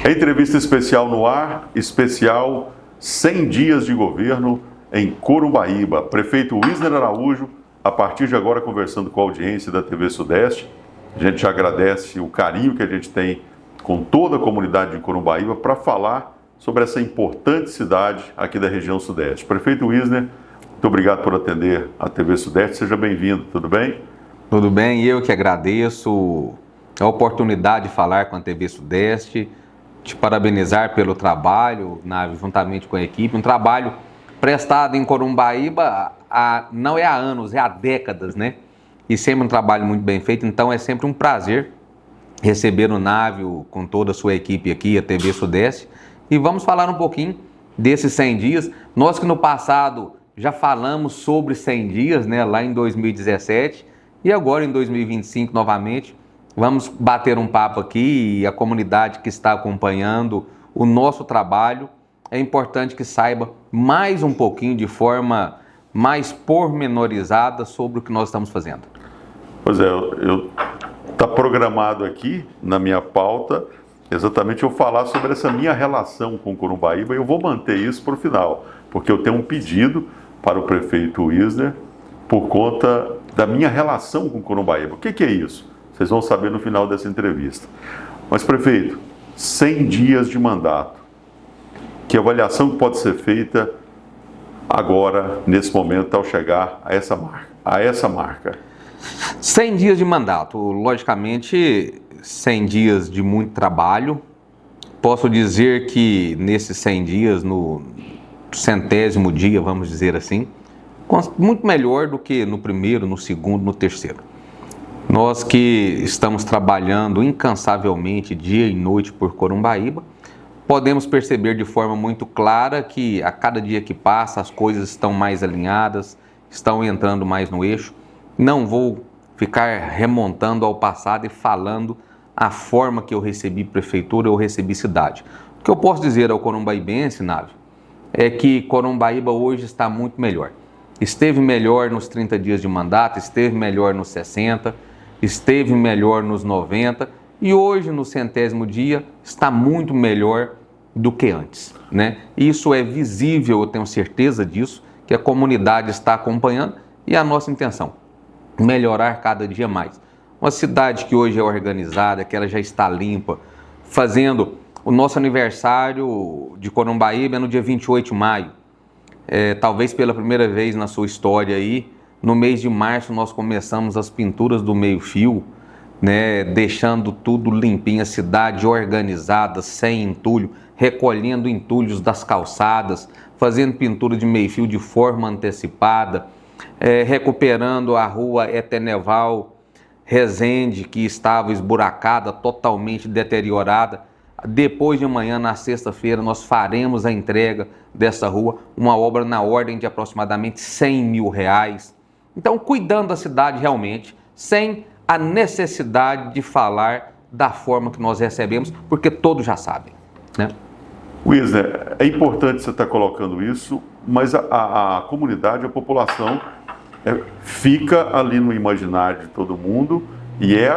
Entrevista especial no ar, especial 100 dias de governo em Corumbaíba. Prefeito Wisner Araújo, a partir de agora conversando com a audiência da TV Sudeste. A gente agradece o carinho que a gente tem com toda a comunidade de Corumbaíba para falar sobre essa importante cidade aqui da região Sudeste. Prefeito Wisner, muito obrigado por atender a TV Sudeste. Seja bem-vindo, tudo bem? Tudo bem, eu que agradeço a oportunidade de falar com a TV Sudeste, te parabenizar pelo trabalho, juntamente com a equipe, um trabalho prestado em Corumbaíba não é há anos, é há décadas, né? E sempre um trabalho muito bem feito, então é sempre um prazer receber o Návio com toda a sua equipe aqui, a TV Sudeste, e vamos falar um pouquinho desses 100 dias. Nós que no passado já falamos sobre 100 dias, né, lá em 2017, e agora em 2025 novamente, vamos bater um papo aqui e a comunidade que está acompanhando o nosso trabalho, é importante que saiba mais um pouquinho de forma mais pormenorizada sobre o que nós estamos fazendo. Pois é, está programado aqui na minha pauta exatamente eu falar sobre essa minha relação com Corumbaíba e eu vou manter isso para o final, porque eu tenho um pedido para o prefeito Wisner por conta da minha relação com Corumbaíba. O que é isso? Vocês vão saber no final dessa entrevista. Mas, prefeito, 100 dias de mandato. Que avaliação que pode ser feita agora, nesse momento, ao chegar a essa marca? 100 dias de mandato. Logicamente, 100 dias de muito trabalho. Posso dizer que nesses 100 dias, no 100º dia, vamos dizer assim, muito melhor do que no primeiro, no segundo, no terceiro. Nós que estamos trabalhando incansavelmente dia e noite por Corumbaíba, podemos perceber de forma muito clara que a cada dia que passa as coisas estão mais alinhadas, estão entrando mais no eixo. Não vou ficar remontando ao passado e falando a forma que eu recebi prefeitura, eu recebi cidade. O que eu posso dizer ao corumbaibense, Návio, é que Corumbaíba hoje está muito melhor. Esteve melhor nos 30 dias de mandato, esteve melhor nos 60, esteve melhor nos 90 e hoje no 100º dia está muito melhor do que antes, né? Isso é visível, eu tenho certeza disso, que a comunidade está acompanhando e a nossa intenção, melhorar cada dia mais. Uma cidade que hoje é organizada, que ela já está limpa, fazendo o nosso aniversário de Corumbaíba é no dia 28 de maio. Talvez pela primeira vez na sua história aí, no mês de março nós começamos as pinturas do meio-fio, né, deixando tudo limpinho, a cidade organizada, sem entulho, recolhendo entulhos das calçadas, fazendo pintura de meio-fio de forma antecipada, recuperando a rua Eteneval Rezende, que estava esburacada, totalmente deteriorada. Depois de amanhã, na sexta-feira, nós faremos a entrega dessa rua, uma obra na ordem de aproximadamente R$100 mil. Então, cuidando da cidade realmente, sem a necessidade de falar da forma que nós recebemos, porque todos já sabem, né? Wisner, é importante você estar colocando isso, mas a comunidade, a população fica ali no imaginário de todo mundo e é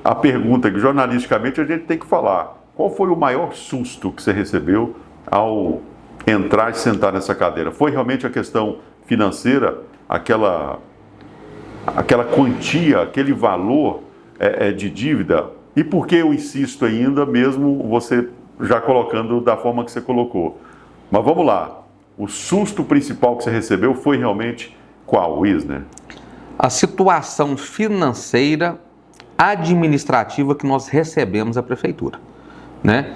a pergunta que jornalisticamente a gente tem que falar. Qual foi o maior susto que você recebeu ao entrar e sentar nessa cadeira? Foi realmente a questão financeira, aquela quantia, aquele valor de dívida? E por que eu insisto ainda, mesmo você já colocando da forma que você colocou? Mas vamos lá, o susto principal que você recebeu foi realmente qual, Wisner? A situação financeira administrativa que nós recebemos da prefeitura, né?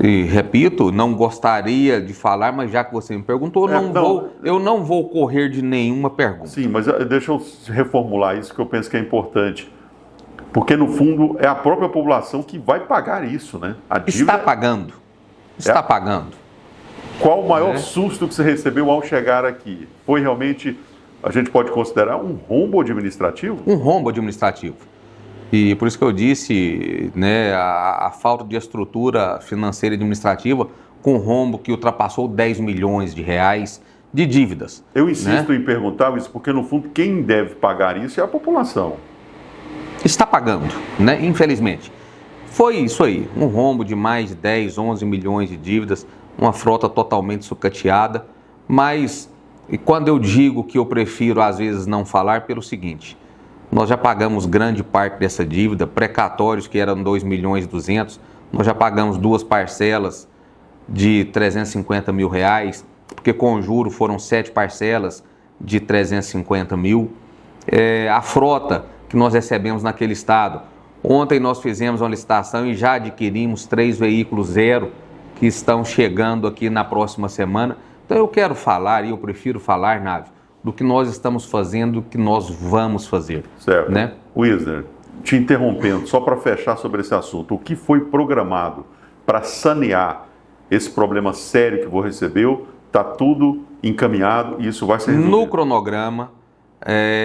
E repito, não gostaria de falar, mas já que você me perguntou, eu não vou correr de nenhuma pergunta. Sim, mas deixa eu reformular isso que eu penso que é importante. Porque no fundo é a própria população que vai pagar isso, né? A dívida está pagando. Está pagando. Qual o maior susto que você recebeu ao chegar aqui? Foi realmente, a gente pode considerar um rombo administrativo? Um rombo administrativo. E por isso que eu disse, né, a falta de estrutura financeira e administrativa com rombo que ultrapassou 10 milhões de reais de dívidas. Eu insisto em perguntar isso porque, no fundo, quem deve pagar isso é a população. Está pagando, né? Infelizmente. Foi isso aí, um rombo de mais de 10, 11 milhões de dívidas, uma frota totalmente sucateada, mas e quando eu digo que eu prefiro às vezes não falar, pelo seguinte, nós já pagamos grande parte dessa dívida, precatórios que eram 2 milhões e 200, nós já pagamos 2 parcelas de 350 mil reais, porque com juro foram 7 parcelas de 350 mil. A frota que nós recebemos naquele estado, ontem nós fizemos uma licitação e já adquirimos 3 veículos zero que estão chegando aqui na próxima semana. Então eu quero falar, e eu prefiro falar, Návio, do que nós estamos fazendo, do que nós vamos fazer. Certo. Né? Wisner, te interrompendo, só para fechar sobre esse assunto, o que foi programado para sanear esse problema sério que você recebeu, está tudo encaminhado e isso vai ser resolvido? No cronograma,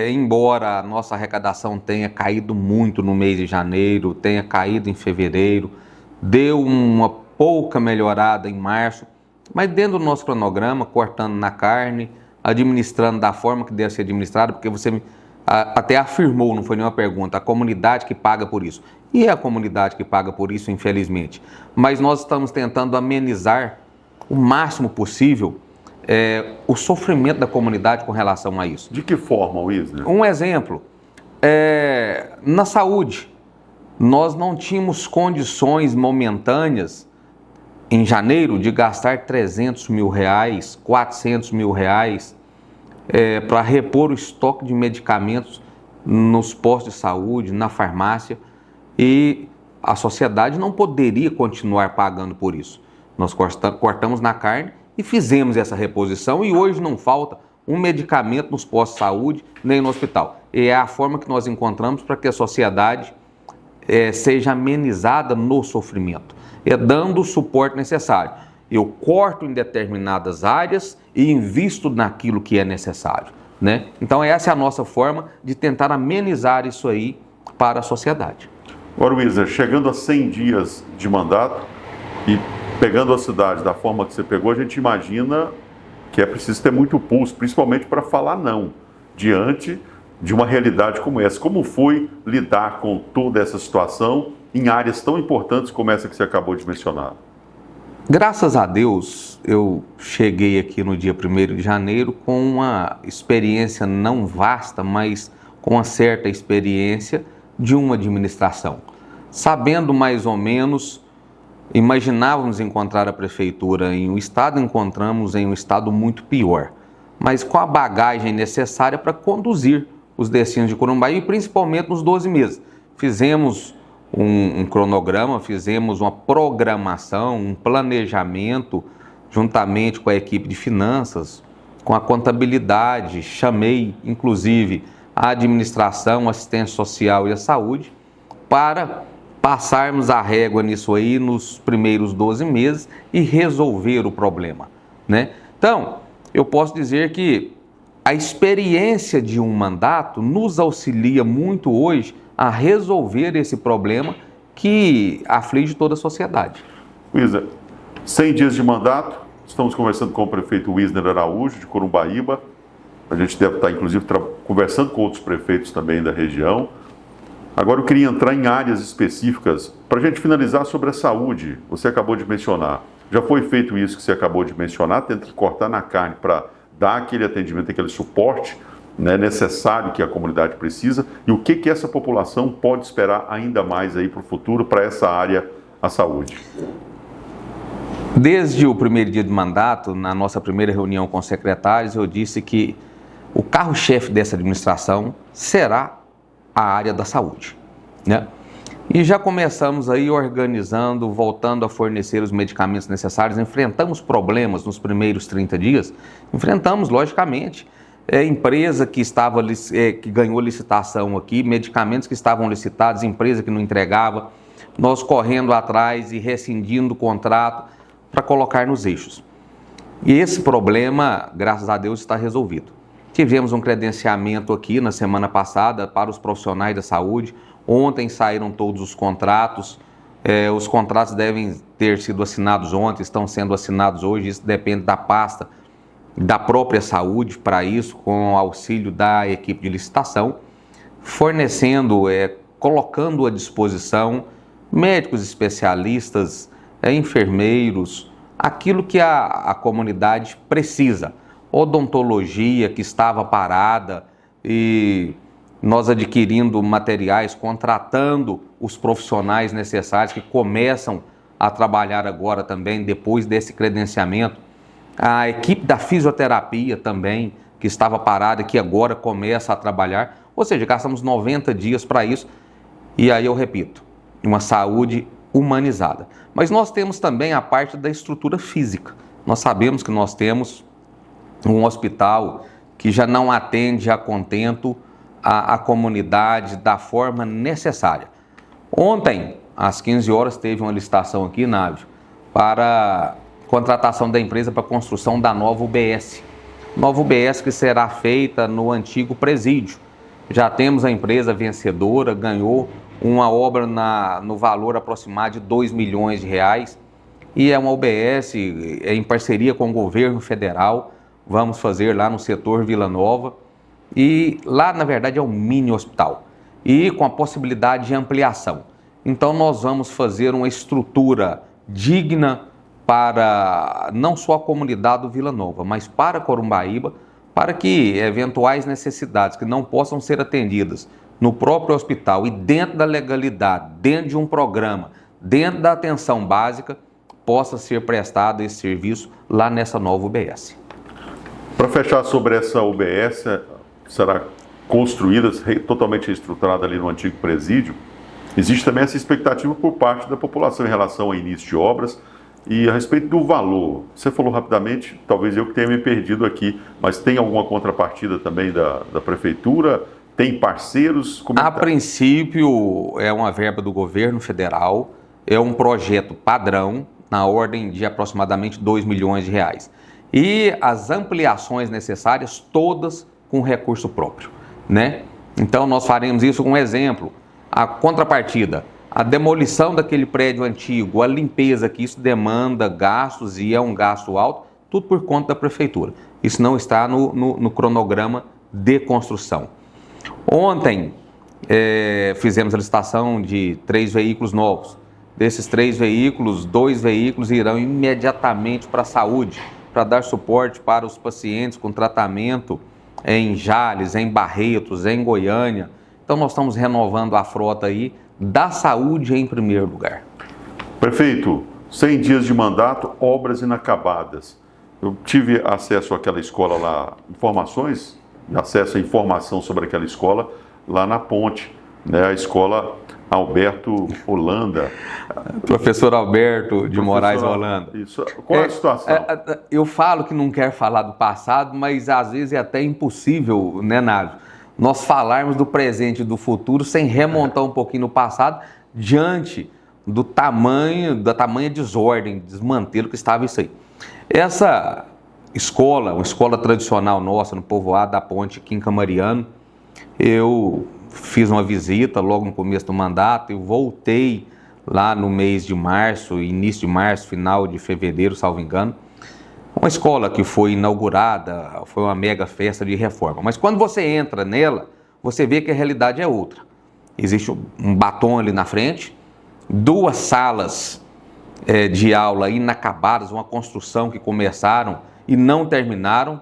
embora a nossa arrecadação tenha caído muito no mês de janeiro, tenha caído em fevereiro, deu uma pouca melhorada em março, mas dentro do nosso cronograma, cortando na carne, administrando da forma que deve ser administrado, porque você até afirmou, não foi nenhuma pergunta, a comunidade que paga por isso. E é a comunidade que paga por isso, infelizmente. Mas nós estamos tentando amenizar o máximo possível o sofrimento da comunidade com relação a isso. De que forma, Wisner? Um exemplo, na saúde, nós não tínhamos condições momentâneas em janeiro de gastar 300 mil reais, 400 mil reais para repor o estoque de medicamentos nos postos de saúde, na farmácia, e a sociedade não poderia continuar pagando por isso. Nós cortamos na carne e fizemos essa reposição e hoje não falta um medicamento nos postos de saúde nem no hospital. E é a forma que nós encontramos para que a sociedade seja amenizada no sofrimento, dando o suporte necessário. Eu corto em determinadas áreas e invisto naquilo que é necessário, né? Então essa é a nossa forma de tentar amenizar isso aí para a sociedade. Agora, Wisner, chegando a 100 dias de mandato e pegando a cidade da forma que você pegou, a gente imagina que é preciso ter muito pulso, principalmente para falar não, diante de uma realidade como essa. Como foi lidar com toda essa situação em áreas tão importantes como essa que você acabou de mencionar? Graças a Deus, eu cheguei aqui no dia 1º de janeiro com uma experiência não vasta, mas com uma certa experiência de uma administração. Sabendo mais ou menos, imaginávamos encontrar a prefeitura em um estado, encontramos em um estado muito pior, mas com a bagagem necessária para conduzir os destinos de Corumbá e principalmente nos 12 meses. Fizemos um cronograma, fizemos uma programação, um planejamento, juntamente com a equipe de finanças, com a contabilidade, chamei inclusive a administração, a assistência social e a saúde, para passarmos a régua nisso aí nos primeiros 12 meses e resolver o problema, né? Então, eu posso dizer que a experiência de um mandato nos auxilia muito hoje a resolver esse problema que aflige toda a sociedade. Wisner, 100 dias de mandato, estamos conversando com o prefeito Wisner Araújo, de Corumbaíba. A gente deve estar, inclusive, conversando com outros prefeitos também da região. Agora eu queria entrar em áreas específicas para a gente finalizar sobre a saúde. Você acabou de mencionar. Já foi feito isso que você acabou de mencionar, tenta cortar na carne para dar aquele atendimento, aquele suporte, né, necessário que a comunidade precisa, e o que essa população pode esperar ainda mais aí para o futuro, para essa área, a saúde? Desde o primeiro dia de mandato, na nossa primeira reunião com os secretários, eu disse que o carro-chefe dessa administração será a área da saúde, né? E já começamos aí organizando, voltando a fornecer os medicamentos necessários, enfrentamos problemas nos primeiros 30 dias, enfrentamos logicamente, empresa que que ganhou licitação aqui, medicamentos que estavam licitados, empresa que não entregava, nós correndo atrás e rescindindo o contrato para colocar nos eixos. E esse problema, graças a Deus, está resolvido. Tivemos um credenciamento aqui na semana passada para os profissionais da saúde. Ontem saíram todos os contratos. Os contratos devem ter sido assinados ontem, estão sendo assinados hoje. Isso depende da pasta da própria saúde para isso, com o auxílio da equipe de licitação, fornecendo, colocando à disposição médicos especialistas, enfermeiros, aquilo que a comunidade precisa. Odontologia que estava parada e nós adquirindo materiais, contratando os profissionais necessários que começam a trabalhar agora também, depois desse credenciamento. A equipe da fisioterapia também, que estava parada, que agora começa a trabalhar. Ou seja, gastamos 90 dias para isso. E aí eu repito, uma saúde humanizada. Mas nós temos também a parte da estrutura física. Nós sabemos que nós temos um hospital que já não atende a contento a comunidade da forma necessária. Ontem, às 15 horas, teve uma licitação aqui, Návio, para contratação da empresa para a construção da nova UBS. Nova UBS que será feita no antigo presídio. Já temos a empresa vencedora, ganhou uma obra no valor aproximado de 2 milhões de reais e é uma UBS em parceria com o governo federal. Vamos fazer lá no setor Vila Nova e lá na verdade é um mini hospital e com a possibilidade de ampliação. Então nós vamos fazer uma estrutura digna para não só a comunidade do Vila Nova, mas para Corumbaíba, para que eventuais necessidades que não possam ser atendidas no próprio hospital e dentro da legalidade, dentro de um programa, dentro da atenção básica, possa ser prestado esse serviço lá nessa nova UBS. Para fechar sobre essa UBS, será construída, totalmente reestruturada ali no antigo presídio, existe também essa expectativa por parte da população em relação ao início de obras e a respeito do valor. Você falou rapidamente, talvez eu que tenha me perdido aqui, mas tem alguma contrapartida também da prefeitura? Tem parceiros? A princípio, é uma verba do governo federal, é um projeto padrão, na ordem de aproximadamente 2 milhões de reais. E as ampliações necessárias, todas com recurso próprio, né? Então, nós faremos isso com um exemplo. A contrapartida, a demolição daquele prédio antigo, a limpeza, que isso demanda gastos e é um gasto alto, tudo por conta da prefeitura. Isso não está no cronograma de construção. Ontem fizemos a licitação de 3 veículos novos. Desses 3 veículos, 2 veículos irão imediatamente para a saúde, para dar suporte para os pacientes com tratamento em Jales, em Barretos, em Goiânia. Então nós estamos renovando a frota aí da saúde em primeiro lugar. Prefeito, 100 dias de mandato, obras inacabadas. Eu tive acesso àquela escola lá, acesso à informação sobre aquela escola lá na ponte, né? A escola Alberto Holanda. Professor Alberto de Moraes Holanda. Isso. Qual é a situação? Eu falo que não quero falar do passado, mas às vezes é até impossível, né, Nádio? Nós falarmos do presente e do futuro sem remontar um pouquinho no passado, diante da tamanha desordem, desmantelo que estava isso aí. Essa escola, uma escola tradicional nossa no povoado da Ponte Quinca Mariano, eu fiz uma visita logo no começo do mandato, eu voltei lá no mês de março, início de março, final de fevereiro, salvo engano. Uma escola que foi inaugurada, foi uma mega festa de reforma. Mas quando você entra nela, você vê que a realidade é outra. Existe um batom ali na frente, 2 salas de aula inacabadas, uma construção que começaram e não terminaram.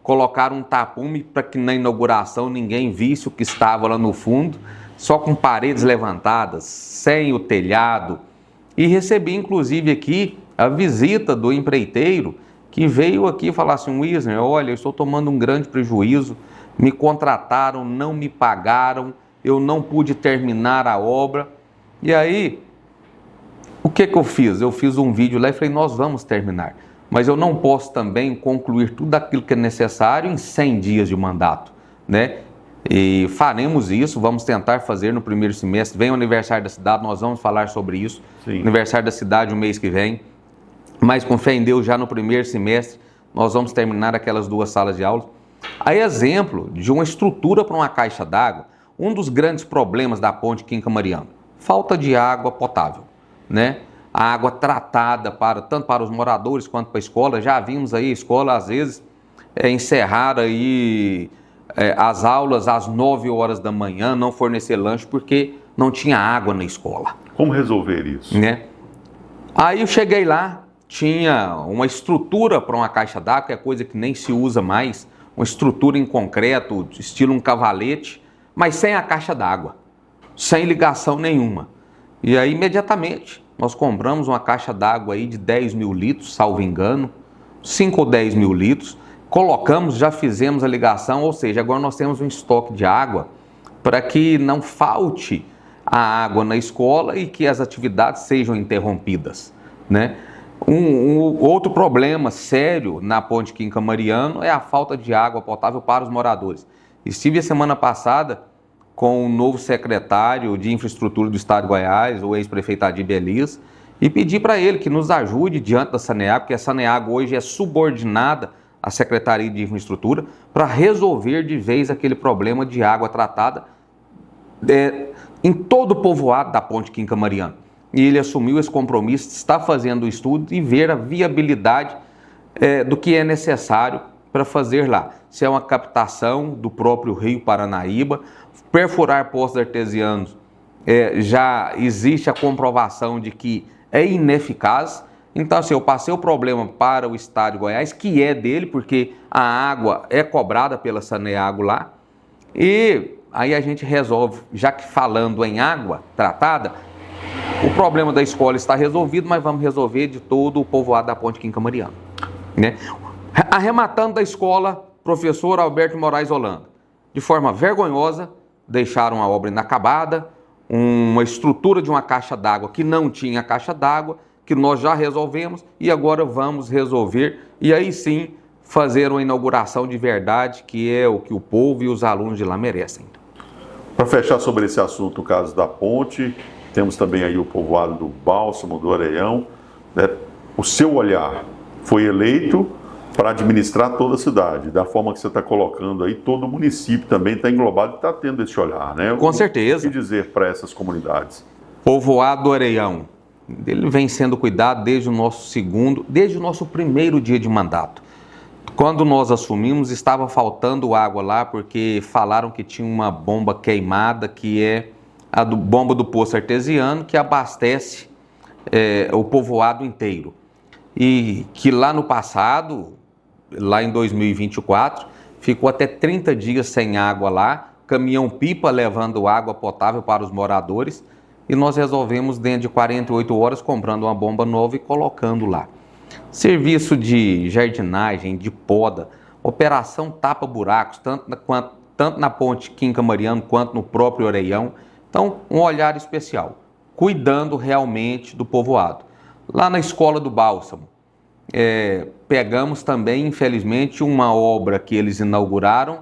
Colocaram um tapume para que na inauguração ninguém visse o que estava lá no fundo, só com paredes levantadas, sem o telhado. E recebi inclusive aqui a visita do empreiteiro, que veio aqui falar assim: Wisner, olha, eu estou tomando um grande prejuízo, me contrataram, não me pagaram, eu não pude terminar a obra. E aí, o que eu fiz? Eu fiz um vídeo lá e falei: nós vamos terminar, mas eu não posso também concluir tudo aquilo que é necessário em 100 dias de mandato, né? E faremos isso, vamos tentar fazer no primeiro semestre. Vem o aniversário da cidade, nós vamos falar sobre isso. Sim. Aniversário da cidade o mês que vem. Mas com fé em Deus, já no primeiro semestre, nós vamos terminar aquelas 2 salas de aula. A exemplo de uma estrutura para uma caixa d'água, um dos grandes problemas da Ponte Quinca Mariano, falta de água potável, né? A água tratada tanto para os moradores quanto para a escola. Já vimos aí a escola, às vezes, encerrar aí as aulas às 9 horas da manhã, não fornecer lanche porque não tinha água na escola. Como resolver isso? Né? Aí eu cheguei lá, tinha uma estrutura para uma caixa d'água, que é coisa que nem se usa mais, uma estrutura em concreto, estilo um cavalete, mas sem a caixa d'água, sem ligação nenhuma. E aí, imediatamente, nós compramos uma caixa d'água aí de 10 mil litros, salvo engano, 5 ou 10 mil litros, colocamos, já fizemos a ligação, ou seja, agora nós temos um estoque de água para que não falte a água na escola e que as atividades sejam interrompidas, né? Outro problema sério na Ponte Quinca Mariano é a falta de água potável para os moradores. Estive a semana passada com o novo secretário de Infraestrutura do Estado de Goiás, o ex-prefeito Adib Elias, e pedi para ele que nos ajude diante da Saneago, porque a Saneago hoje é subordinada à Secretaria de Infraestrutura, para resolver de vez aquele problema de água tratada em todo o povoado da Ponte Quinca Mariano. E ele assumiu esse compromisso, está fazendo o estudo e ver a viabilidade do que é necessário para fazer lá. Se é uma captação do próprio Rio Paranaíba, perfurar poços artesianos, já existe a comprovação de que é ineficaz. Então, assim, eu passei o problema para o Estado de Goiás, que é dele, porque a água é cobrada pela Saneago lá, e aí a gente resolve, já que falando em água tratada, o problema da escola está resolvido, mas vamos resolver de todo o povoado da Ponte Quinca Mariano, né? Arrematando da escola, professor Alberto Moraes Holanda, de forma vergonhosa, deixaram a obra inacabada, uma estrutura de uma caixa d'água que não tinha caixa d'água, que nós já resolvemos e agora vamos resolver e aí sim fazer uma inauguração de verdade, que é o que o povo e os alunos de lá merecem. Para fechar sobre esse assunto, o caso da ponte, temos também aí o povoado do Bálsamo, do Areião, né? O seu olhar foi eleito para administrar toda a cidade, da forma que você está colocando aí, todo o município também está englobado e está tendo esse olhar, né? Com certeza. O que dizer para essas comunidades? Povoado do Areião, ele vem sendo cuidado desde o nosso primeiro dia de mandato. Quando nós assumimos, estava faltando água lá, porque falaram que tinha uma bomba queimada, que é a bomba do poço artesiano, que abastece o povoado inteiro. E que lá no passado, lá em 2024, ficou até 30 dias sem água lá, caminhão-pipa levando água potável para os moradores, e nós resolvemos, dentro de 48 horas, comprando uma bomba nova e colocando lá. Serviço de jardinagem, de poda, operação tapa-buracos, tanto na Ponte Quinca Mariano quanto no próprio Areião. Então, um olhar especial, cuidando realmente do povoado. Lá na Escola do Bálsamo, pegamos também, infelizmente, uma obra que eles inauguraram,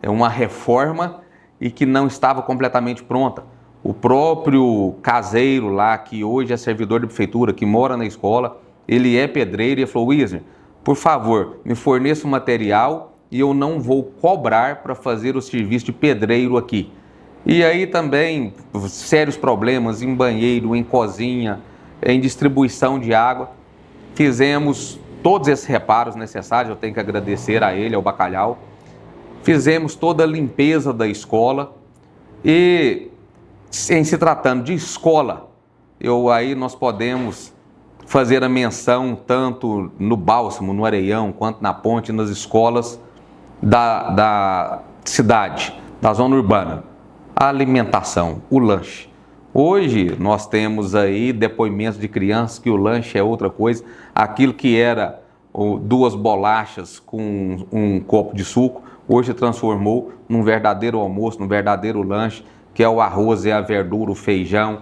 uma reforma, e que não estava completamente pronta. O próprio caseiro lá, que hoje é servidor da prefeitura, que mora na escola, ele é pedreiro, e ele falou: Wisner, por favor, me forneça o material e eu não vou cobrar para fazer o serviço de pedreiro aqui. E aí também sérios problemas em banheiro, em cozinha, em distribuição de água. Fizemos todos esses reparos necessários, eu tenho que agradecer a ele, ao Bacalhau. Fizemos toda a limpeza da escola e, em se tratando de escola, aí nós podemos fazer a menção tanto no Bálsamo, no Areião, quanto na Ponte, nas escolas da cidade, da zona urbana. A alimentação, o lanche. Hoje nós temos aí depoimentos de crianças que o lanche é outra coisa. Aquilo que era 2 bolachas com um copo de suco, hoje se transformou num verdadeiro almoço, num verdadeiro lanche, que é o arroz, a verdura, o feijão.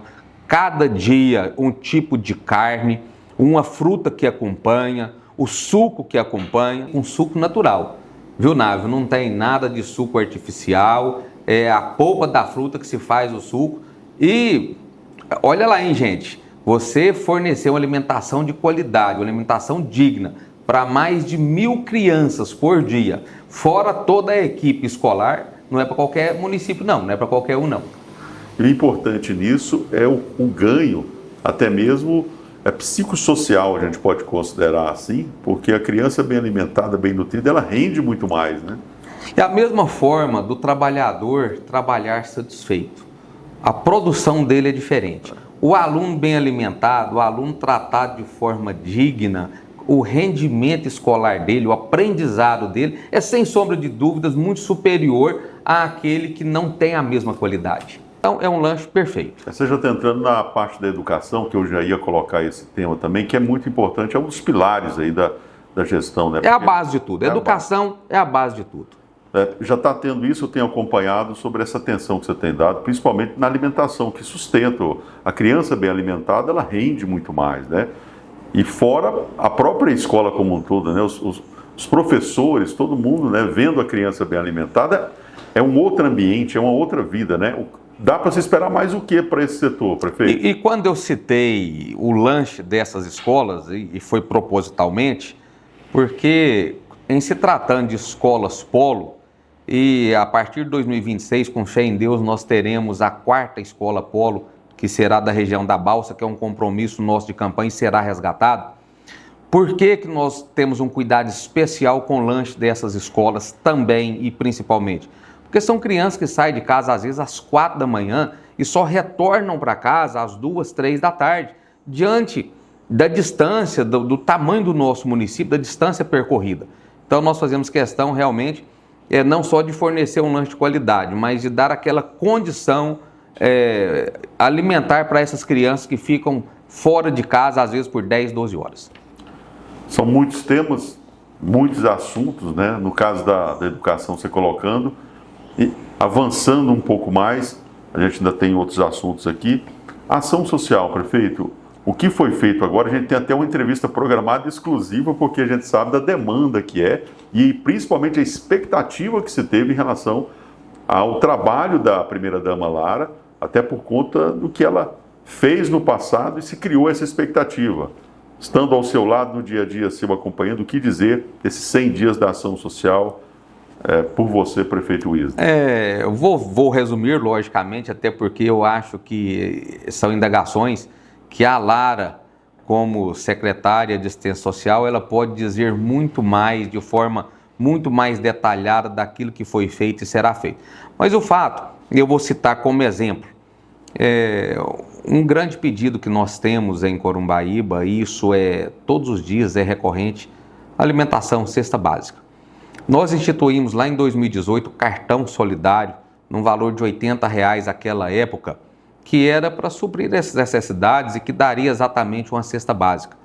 Cada dia um tipo de carne, uma fruta que acompanha, o suco que acompanha, um suco natural. Viu, Návio? Não tem nada de suco artificial, é a polpa da fruta que se faz o suco. E olha lá, hein, gente, você forneceu uma alimentação de qualidade, uma alimentação digna para mais de 1.000 crianças por dia, fora toda a equipe escolar, não é para qualquer município não é para qualquer um não. E o importante nisso é o ganho, até mesmo psicossocial, a gente pode considerar assim, porque a criança bem alimentada, bem nutrida, ela rende muito mais, né? É a mesma forma do trabalhador trabalhar satisfeito. A produção dele é diferente. O aluno bem alimentado, o aluno tratado de forma digna, o rendimento escolar dele, o aprendizado dele é, sem sombra de dúvidas, muito superior àquele que não tem a mesma qualidade. Então, é um lanche perfeito. Você já está entrando na parte da educação, que eu já ia colocar esse tema também, que é muito importante, é um dos pilares aí da gestão, né? É a base de tudo. A educação é a base de tudo. Já está tendo isso, eu tenho acompanhado sobre essa atenção que você tem dado, principalmente na alimentação, que sustenta. A criança bem alimentada, ela rende muito mais, né? E fora a própria escola como um todo, né? Os professores, todo mundo, né? Vendo a criança bem alimentada, é um outro ambiente, é uma outra vida, né? Dá para se esperar mais o que para esse setor, prefeito? E quando eu citei o lanche dessas escolas, e foi propositalmente, porque em se tratando de escolas polo, e a partir de 2026, com fé em Deus, nós teremos a 4ª escola polo, que será da região da Balsa, que é um compromisso nosso de campanha e será resgatado. Por que nós temos um cuidado especial com o lanche dessas escolas também e principalmente? Porque são crianças que saem de casa às vezes às 4 da manhã e só retornam para casa às 2, 3 da tarde, diante da distância, do tamanho do nosso município, da distância percorrida. Então nós fazemos questão realmente, não só de fornecer um lanche de qualidade, mas de dar aquela condição alimentar para essas crianças que ficam fora de casa às vezes por 10, 12 horas. São muitos temas, muitos assuntos, né? No caso da educação, você colocando. E avançando um pouco mais, a gente ainda tem outros assuntos aqui. Ação social, prefeito, o que foi feito agora? A gente tem até uma entrevista programada exclusiva, porque a gente sabe da demanda que é e principalmente a expectativa que se teve em relação ao trabalho da primeira-dama Lara, até por conta do que ela fez no passado e se criou essa expectativa. Estando ao seu lado no dia a dia, seu acompanhando, o que dizer desses 100 dias da ação social por você, prefeito Wisner? Eu vou resumir, logicamente, até porque eu acho que são indagações que a Lara, como secretária de Assistência Social, ela pode dizer muito mais, de forma muito mais detalhada daquilo que foi feito e será feito. Mas o fato, eu vou citar como exemplo, um grande pedido que nós temos em Corumbaíba, e isso todos os dias é recorrente, alimentação, cesta básica. Nós instituímos lá em 2018 o cartão solidário, num valor de R$80 naquela época, que era para suprir essas necessidades e que daria exatamente uma cesta básica.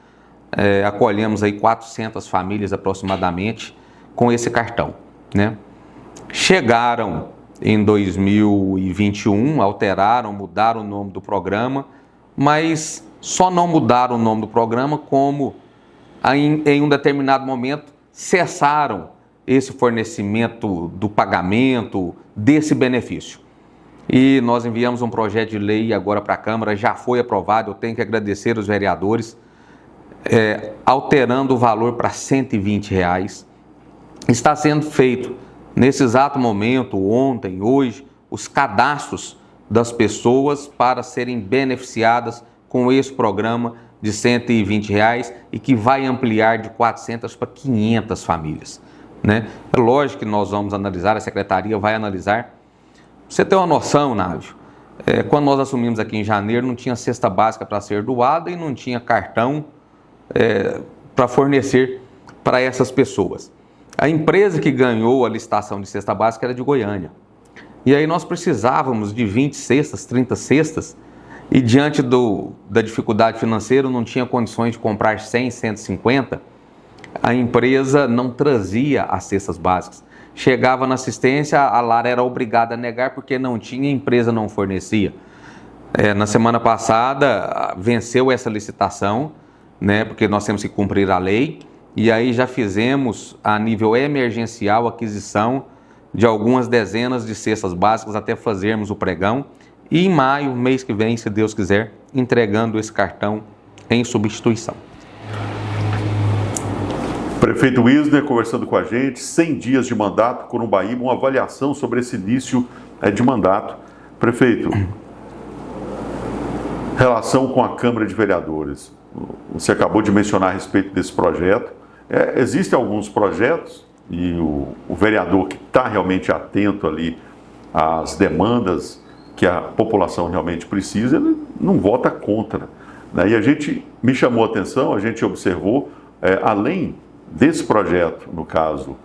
Acolhemos aí 400 famílias aproximadamente com esse cartão, né? Chegaram em 2021, alteraram, mudaram o nome do programa, mas só não mudaram o nome do programa como em um determinado momento cessaram esse fornecimento do pagamento desse benefício. E nós enviamos um projeto de lei agora para a Câmara, já foi aprovado, eu tenho que agradecer os vereadores, alterando o valor para R$120. Está sendo feito, nesse exato momento, ontem, hoje, os cadastros das pessoas para serem beneficiadas com esse programa de R$120 e que vai ampliar de 400 para 500 famílias. Né? É lógico que nós vamos analisar, a Secretaria vai analisar. Pra você ter uma noção, Návio, quando nós assumimos aqui em janeiro, não tinha cesta básica para ser doada e não tinha cartão para fornecer para essas pessoas. A empresa que ganhou a licitação de cesta básica era de Goiânia. E aí nós precisávamos de 20 cestas, 30 cestas, e diante da dificuldade financeira, não tinha condições de comprar 100, 150, a empresa não trazia as cestas básicas. Chegava na assistência, a Lara era obrigada a negar porque não tinha, a empresa não fornecia. Na semana passada, venceu essa licitação, né, porque nós temos que cumprir a lei, e aí já fizemos, a nível emergencial, aquisição de algumas dezenas de cestas básicas até fazermos o pregão, e em maio, mês que vem, se Deus quiser, entregando esse cartão em substituição. Prefeito Wisner conversando com a gente, 100 dias de mandato, Corumbaíba, uma avaliação sobre esse início de mandato. Prefeito, relação com a Câmara de Vereadores. Você acabou de mencionar a respeito desse projeto. Existem alguns projetos e o vereador que está realmente atento ali às demandas que a população realmente precisa, ele não vota contra, né? E a gente me chamou a atenção, a gente observou, além desse projeto, no caso,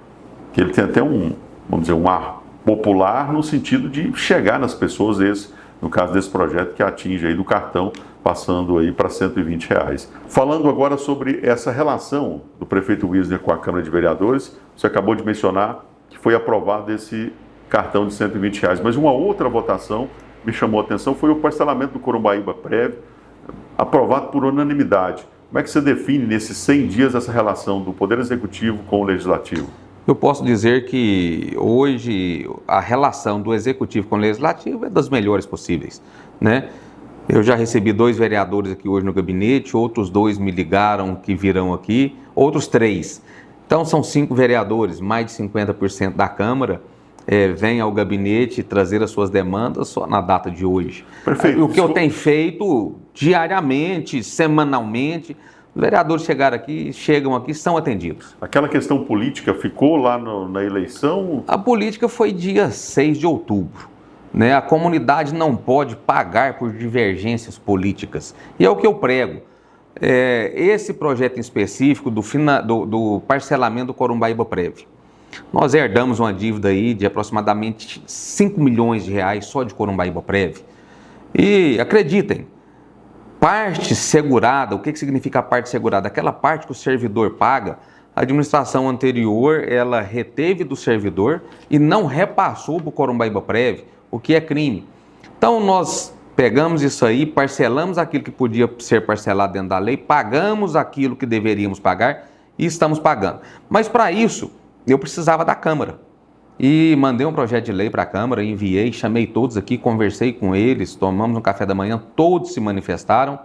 que ele tem até vamos dizer, um ar popular no sentido de chegar nas pessoas, no caso desse projeto que atinge aí do cartão, passando aí para R$120. Falando agora sobre essa relação do prefeito Wizner com a Câmara de Vereadores, você acabou de mencionar que foi aprovado esse cartão de R$120, mas uma outra votação me chamou a atenção, foi o parcelamento do Corumbaíba Prévio, aprovado por unanimidade. Como é que você define nesses 100 dias essa relação do Poder Executivo com o Legislativo? Eu posso dizer que hoje a relação do Executivo com o Legislativo é das melhores possíveis, né? Eu já recebi 2 vereadores aqui hoje no gabinete, outros 2 me ligaram que virão aqui, outros 3. Então são 5 vereadores, mais de 50% da Câmara vem ao gabinete trazer as suas demandas só na data de hoje. Perfeito. O que eu tenho feito diariamente, semanalmente, os vereadores chegam aqui, são atendidos. Aquela questão política ficou lá na eleição? A política foi dia 6 de outubro. Né? A comunidade não pode pagar por divergências políticas. E é o que eu prego. Esse projeto em específico do parcelamento do Corumbaíba Prévio. Nós herdamos uma dívida aí de aproximadamente R$5 milhões só de Corumbaíba Prévio. E acreditem, parte segurada, o que significa a parte segurada? Aquela parte que o servidor paga, a administração anterior, ela reteve do servidor e não repassou para o Corumbaíba Prévio, o que é crime. Então nós pegamos isso aí, parcelamos aquilo que podia ser parcelado dentro da lei, pagamos aquilo que deveríamos pagar e estamos pagando. Mas para isso, eu precisava da Câmara. E mandei um projeto de lei para a Câmara, enviei, chamei todos aqui, conversei com eles, tomamos um café da manhã, todos se manifestaram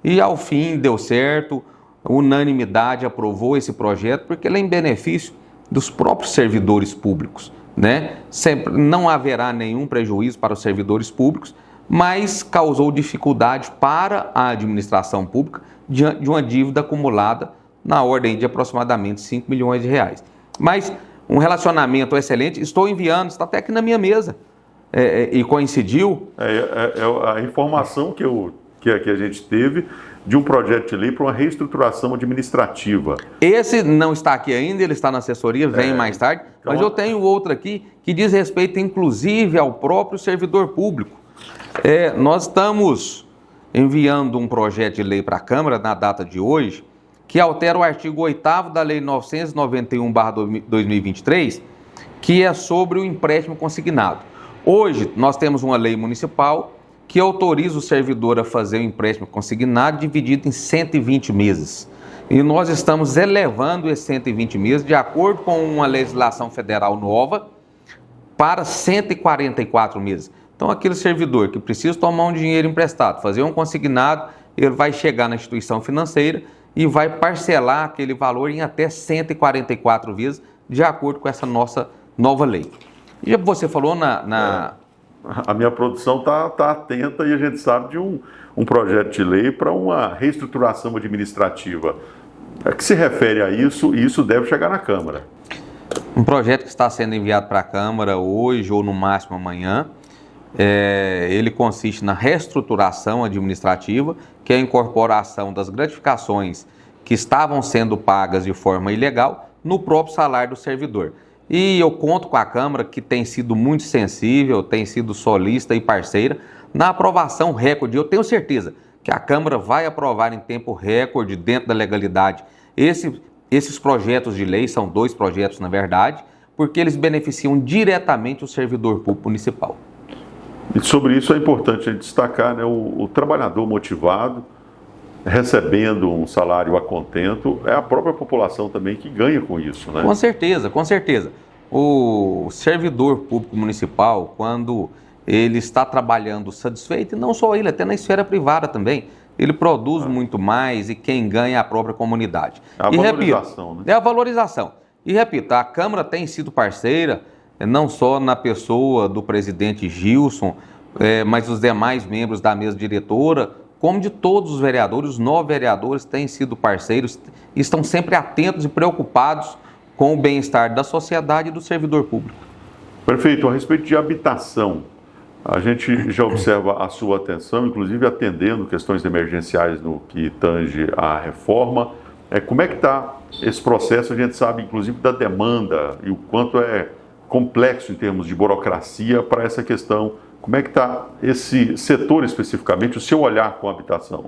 e ao fim deu certo, unanimidade aprovou esse projeto porque ele é em benefício dos próprios servidores públicos, né? Sempre não haverá nenhum prejuízo para os servidores públicos, mas causou dificuldade para a administração pública diante de uma dívida acumulada na ordem de aproximadamente R$5 milhões. Mas um relacionamento excelente, estou enviando, está até aqui na minha mesa, e coincidiu. A informação que a gente teve de um projeto de lei para uma reestruturação administrativa. Esse não está aqui ainda, ele está na assessoria, vem mais tarde, então, mas eu tenho outro aqui que diz respeito inclusive ao próprio servidor público. Nós estamos enviando um projeto de lei para a Câmara na data de hoje, que altera o artigo 8º da Lei 991/2023, que é sobre o empréstimo consignado. Hoje, nós temos uma lei municipal que autoriza o servidor a fazer o empréstimo consignado dividido em 120 meses. E nós estamos elevando esses 120 meses, de acordo com uma legislação federal nova, para 144 meses. Então, aquele servidor que precisa tomar um dinheiro emprestado, fazer um consignado, ele vai chegar na instituição financeira e vai parcelar aquele valor em até 144 vezes, de acordo com essa nossa nova lei. E você falou A minha produção está atenta e a gente sabe de um projeto de lei para uma reestruturação administrativa. A que se refere a isso, e isso deve chegar na Câmara? Um projeto que está sendo enviado para a Câmara hoje ou no máximo amanhã. Ele consiste na reestruturação administrativa, que é a incorporação das gratificações que estavam sendo pagas de forma ilegal no próprio salário do servidor. E eu conto com a Câmara, que tem sido muito sensível, tem sido solícita e parceira na aprovação recorde. Eu tenho certeza que a Câmara vai aprovar em tempo recorde, dentro da legalidade, esses projetos de lei, são 2 projetos na verdade, porque eles beneficiam diretamente o servidor público municipal. E sobre isso é importante a gente destacar, né, o trabalhador motivado, recebendo um salário a contento, é a própria população também que ganha com isso, né? Com certeza, com certeza. O servidor público municipal, quando ele está trabalhando satisfeito, e não só ele, até na esfera privada também, ele produz muito mais e quem ganha é a própria comunidade. A valorização, né? É a valorização. E repito, a Câmara tem sido parceira, não só na pessoa do presidente Gilson, mas os demais membros da mesa diretora, como de todos os vereadores, os 9 vereadores têm sido parceiros e estão sempre atentos e preocupados com o bem-estar da sociedade e do servidor público. Perfeito. A respeito de habitação, A gente já observa a sua atenção, inclusive atendendo questões emergenciais no que tange à reforma. Como é que está esse processo? A gente sabe, inclusive, da demanda e o quanto é complexo em termos de burocracia para essa questão. Como é que está esse setor especificamente, o seu olhar com a habitação?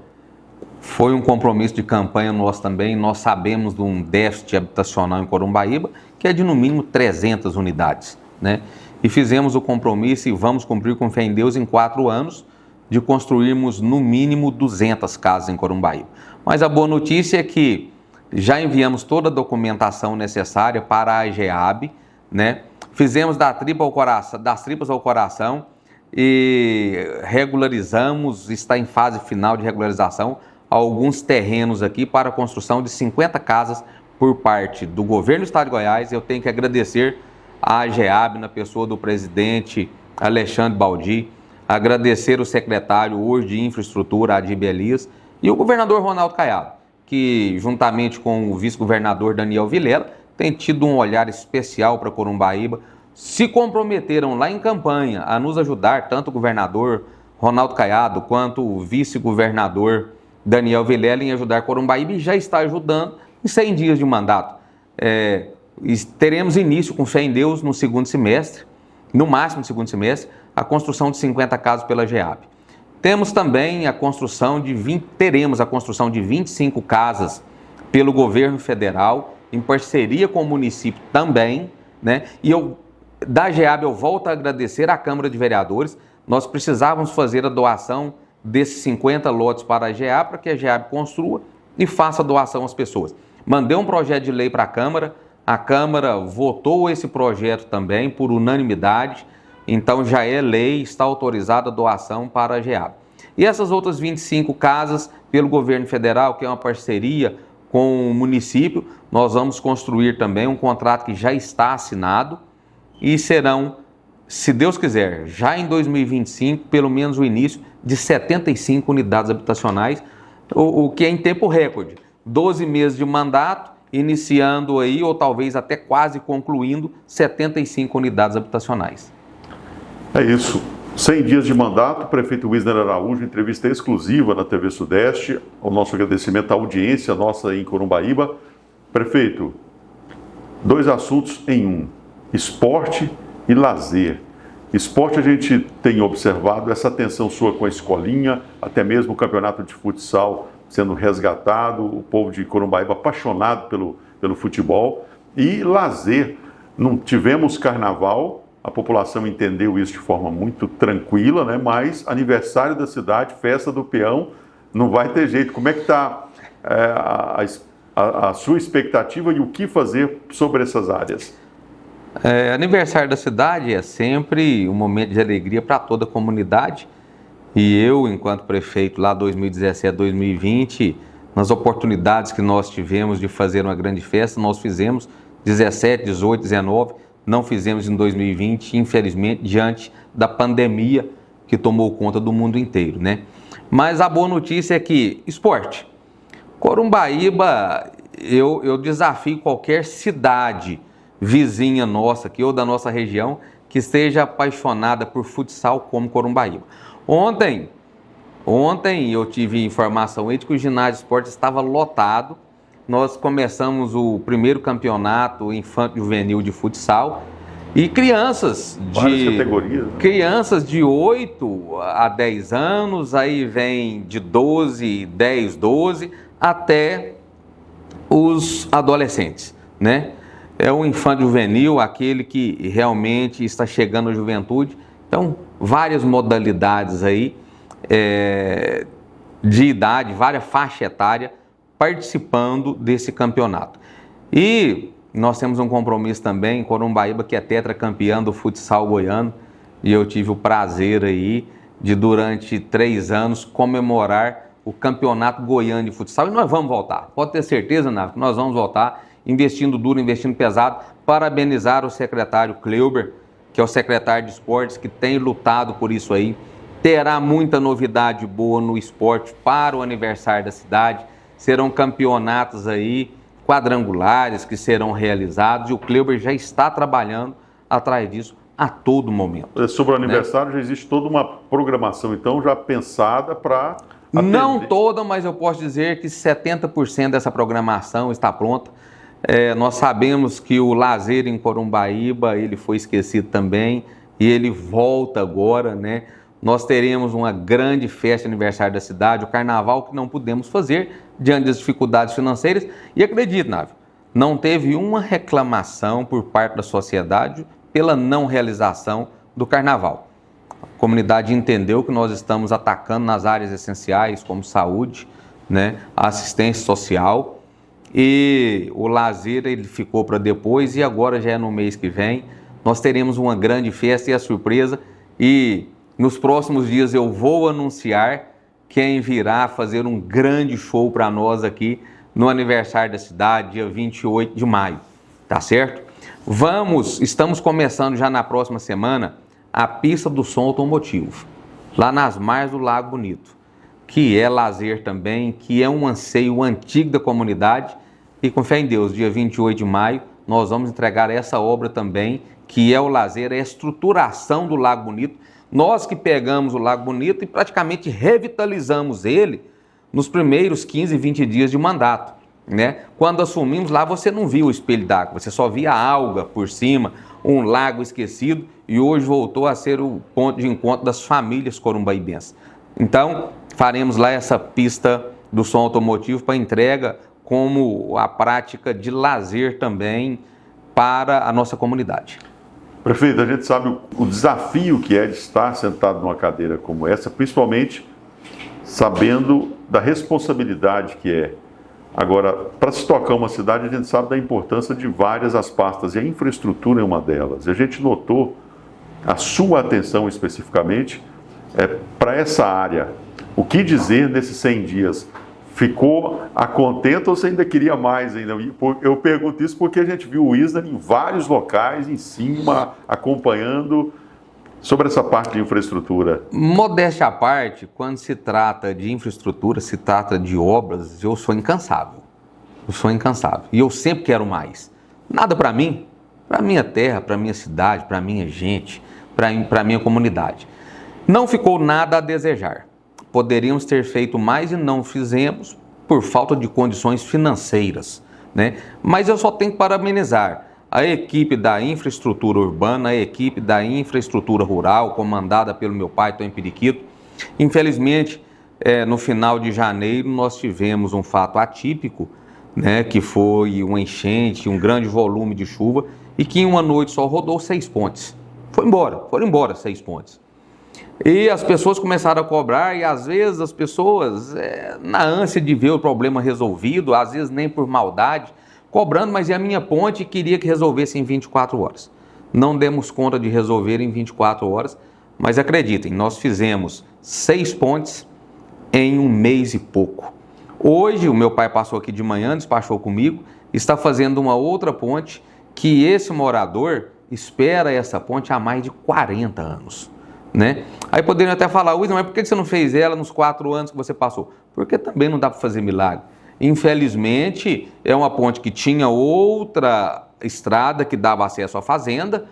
Foi um compromisso de campanha nosso também. Nós sabemos de um déficit habitacional em Corumbaíba, que é de no mínimo 300 unidades, né? E fizemos o compromisso e vamos cumprir com fé em Deus em 4 anos de construirmos no mínimo 200 casas em Corumbaíba. Mas a boa notícia é que já enviamos toda a documentação necessária para a AGEAB, né? Fizemos das tripas ao coração e regularizamos, está em fase final de regularização, alguns terrenos aqui para a construção de 50 casas por parte do governo do estado de Goiás. Eu tenho que agradecer a AGEAB, na pessoa do presidente Alexandre Baldi, agradecer o secretário hoje de infraestrutura, Adib Elias, e o governador Ronaldo Caiado, que juntamente com o vice-governador Daniel Vilela, tem tido um olhar especial para Corumbaíba, se comprometeram lá em campanha a nos ajudar, tanto o governador Ronaldo Caiado quanto o vice-governador Daniel Vilela, em ajudar Corumbaíba, e já está ajudando em 100 dias de mandato. Teremos início, com fé em Deus, no segundo semestre, no máximo no segundo semestre, a construção de 50 casas pela AGEAB. Teremos a construção de 25 casas pelo governo federal, em parceria com o município também, né? E da AGEAB eu volto a agradecer à Câmara de Vereadores. Nós precisávamos fazer a doação desses 50 lotes para a AGEAB, para que a AGEAB construa e faça a doação às pessoas. Mandei um projeto de lei para a Câmara votou esse projeto também por unanimidade, então já é lei, está autorizada a doação para a AGEAB. E essas outras 25 casas pelo governo federal, que é uma parceria com o município, nós vamos construir também um contrato que já está assinado e serão, se Deus quiser, já em 2025, pelo menos o início de 75 unidades habitacionais, o que é em tempo recorde. 12 meses de mandato, iniciando aí, ou talvez até quase concluindo, 75 unidades habitacionais. É isso. 100 dias de mandato, prefeito Wisner Araújo, entrevista exclusiva na TV Sudeste. O nosso agradecimento à audiência nossa em Corumbaíba. Prefeito, 2 assuntos em um: esporte e lazer. Esporte, a gente tem observado essa atenção sua com a escolinha, até mesmo o campeonato de futsal sendo resgatado, o povo de Corumbaíba apaixonado pelo futebol. E lazer, não tivemos carnaval, a população entendeu isso de forma muito tranquila, né? Mas aniversário da cidade, festa do peão, não vai ter jeito. Como é que está a sua expectativa e o que fazer sobre essas áreas? Aniversário da cidade é sempre um momento de alegria para toda a comunidade. E eu, enquanto prefeito, lá 2017, 2020, nas oportunidades que nós tivemos de fazer uma grande festa, nós fizemos 17, 18, 19, não fizemos em 2020, infelizmente, diante da pandemia que tomou conta do mundo inteiro, né? Mas a boa notícia é que, esporte, Corumbaíba, eu desafio qualquer cidade vizinha nossa aqui, ou da nossa região, que esteja apaixonada por futsal como Corumbaíba. Ontem eu tive informação aí de que o ginásio de esportes estava lotado. Nós começamos o primeiro campeonato infanto-juvenil de futsal e crianças de 8 a 10 anos, aí vem de 12, 10, 12, até os adolescentes, né? É o infanto-juvenil, aquele que realmente está chegando à juventude. Então, várias modalidades aí de idade, várias faixas etárias participando desse campeonato. E nós temos um compromisso também em Corumbaíba, que é tetracampeão do futsal goiano, e eu tive o prazer aí de, durante 3 anos, comemorar o campeonato goiano de futsal. E nós vamos voltar, pode ter certeza, Nave, que nós vamos voltar investindo duro, investindo pesado. Parabenizar o secretário Cleuber, que é o secretário de esportes, que tem lutado por isso aí. Terá muita novidade boa no esporte para o aniversário da cidade. Serão campeonatos aí, quadrangulares, que serão realizados, e o Cleuber já está trabalhando atrás disso a todo momento. Sobre o aniversário, já existe toda uma programação, então, já pensada para atender. Não toda, mas eu posso dizer que 70% dessa programação está pronta. Nós sabemos que o lazer em Corumbaíba, ele foi esquecido também, e ele volta agora, né? Nós teremos uma grande festa de aniversário da cidade, o carnaval que não pudemos fazer diante das dificuldades financeiras. E acredite, Návio, não teve uma reclamação por parte da sociedade pela não realização do carnaval. A comunidade entendeu que nós estamos atacando nas áreas essenciais, como saúde, né, a assistência social, e o lazer ele ficou para depois, e agora já é no mês que vem. Nós teremos uma grande festa e a surpresa, e nos próximos dias eu vou anunciar quem virá fazer um grande show para nós aqui no aniversário da cidade, dia 28 de maio, tá certo? Estamos começando já na próxima semana a pista do som automotivo, lá nas margens do Lago Bonito, que é lazer também, que é um anseio antigo da comunidade, e com fé em Deus, dia 28 de maio, nós vamos entregar essa obra também, que é o lazer, é a estruturação do Lago Bonito. Nós que pegamos o Lago Bonito e praticamente revitalizamos ele nos primeiros 15, 20 dias de mandato, né? Quando assumimos lá, você não via o espelho d'água, você só via alga por cima, um lago esquecido, e hoje voltou a ser o ponto de encontro das famílias corumbaibenses. Então, faremos lá essa pista do som automotivo para entrega como a prática de lazer também para a nossa comunidade. Prefeito, a gente sabe o desafio que é de estar sentado numa cadeira como essa, principalmente sabendo da responsabilidade que é. Agora, para se tocar uma cidade, a gente sabe da importância de várias as pastas, e a infraestrutura é uma delas. A gente notou a sua atenção especificamente para essa área. O que dizer nesses 100 dias? Ficou a contento ou você ainda queria mais ainda? Eu pergunto isso porque a gente viu o Wisner em vários locais, em cima, acompanhando sobre essa parte de infraestrutura. Modéstia à parte, quando se trata de infraestrutura, se trata de obras, eu sou incansável. Eu sou incansável. E eu sempre quero mais. Nada para mim, para minha terra, para minha cidade, para minha gente, para minha comunidade. Não ficou nada a desejar. Poderíamos ter feito mais e não fizemos por falta de condições financeiras, né? Mas eu só tenho que parabenizar a equipe da infraestrutura urbana, a equipe da infraestrutura rural, comandada pelo meu pai, Tony Periquito. Infelizmente, no final de janeiro, nós tivemos um fato atípico, né, que foi uma enchente, um grande volume de chuva, e que em uma noite só rodou 6 pontes. Foram embora 6 pontes. E as pessoas começaram a cobrar, e às vezes as pessoas, na ânsia de ver o problema resolvido, às vezes nem por maldade, cobrando, mas e a minha ponte queria que resolvesse em 24 horas. Não demos conta de resolver em 24 horas, mas acreditem, nós fizemos 6 pontes em um mês e pouco. Hoje, o meu pai passou aqui de manhã, despachou comigo, está fazendo uma outra ponte que esse morador espera essa ponte há mais de 40 anos. Né? Aí poderiam até falar, Wisner, mas por que você não fez ela nos 4 anos que você passou? Porque também não dá para fazer milagre. Infelizmente, é uma ponte que tinha outra estrada que dava acesso à fazenda,